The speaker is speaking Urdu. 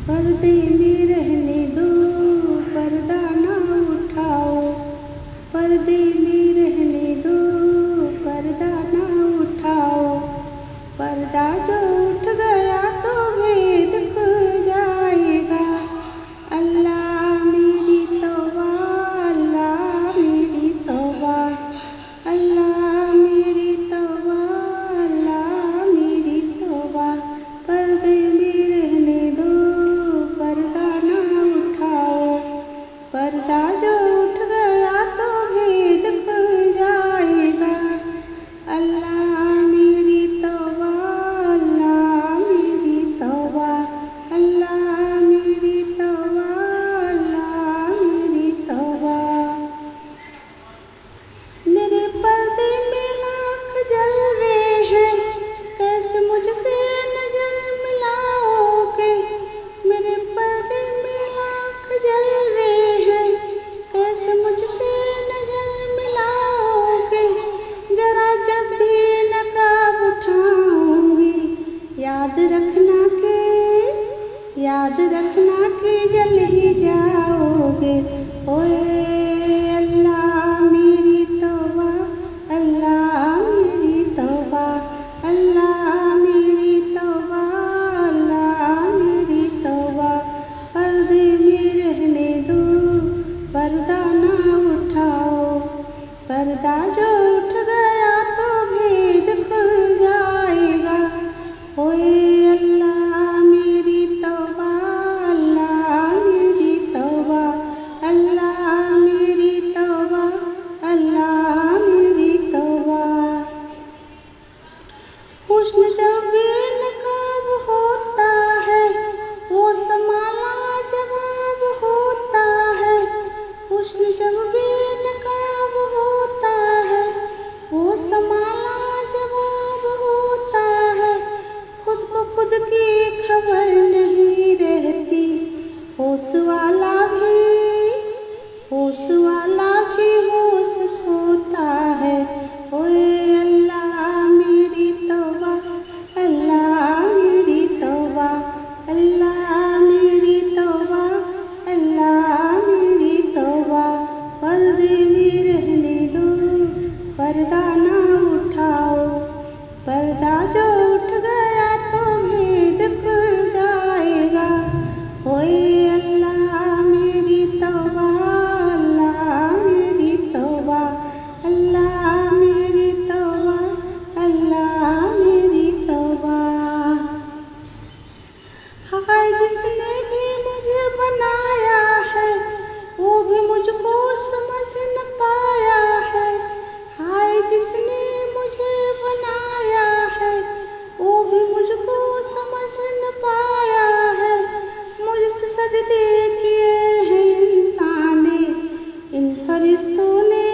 پردے میں رہنے دو، پردہ نہ اٹھاؤ، پردے میں رہنے دو، پردہ نہ اٹھاؤ، پردہ جو اٹھ گیا تو بھید کھل جائے گا۔ اللہ میری توبہ، اللہ میری توبہ، اللہ میری توبہ، اللہ میری توبہ، پردے میں رہنے دو، پردہ نہ اٹھاؤ، پردہ جو اٹھ گیا تو بھید کھل جائے گا۔ اللہ میری توبہ، اللہ میری توبہ، اللہ میری توبہ، اللہ میری توبہ۔ میرے پردے میں لاکھ جلوے ہیں، کیسے مجھ سے نظر ملاؤ گے؟ میرے پردے میں لاکھ جلوے ہیں، کیسے مجھ سے نظر ملاؤ گے؟ ذرا جب بھی نقاب اٹھاؤں گی، یاد رکھنا کہ جل ہی جاؤ گے۔ اوے اللہ میری توبہ، اللہ میری توبہ، اللہ میری توبہ، اللہ میری توبہ، پردے میں رہنے دو، پردہ نہ اٹھاؤ، پردہ جو اٹھ گیا تو بھید کھل جائے گا۔ اوے اللہ میری توبہ، اللہ میری توبہ، اللہ میری توبہ، اللہ میری توبہ۔ حسن جب بے نقاب ہوتا ہے، وہ سنبھالا جواب ہوتا ہے۔ حسن جب بے نقاب ہوتا ہے، وہ سنبھالا جواب ہوتا ہے۔ خود کو خود کی خبر نہیں رہتی، ہوش والا بھی ہوش کھوتا ہے۔ اوے اللہ میری توبہ، اللہ میری توبہ، اللہ میری توبہ، اللہ میری توبہ، پردے میں رہنے دو، پردہ نہ اٹھاؤ، پردہ جو اٹھ گیا تو بھید کھل جائے گا۔ اوے اللہ میری توبہ، اللہ میری توبہ، اللہ میری توبہ، اللہ میری توبہ۔ ہائے جس نے بھی مجھے بنایا ہے، وہ بھی مجھ کو سمجھ نہ پایا ہے۔ ہائے جس نے مجھے بنایا ہے، وہ بھی مجھ کو سمجھ نہ پایا ہے۔ مجھ سے سجدے کیے ہیں انسان نے، ان فرشتوں نے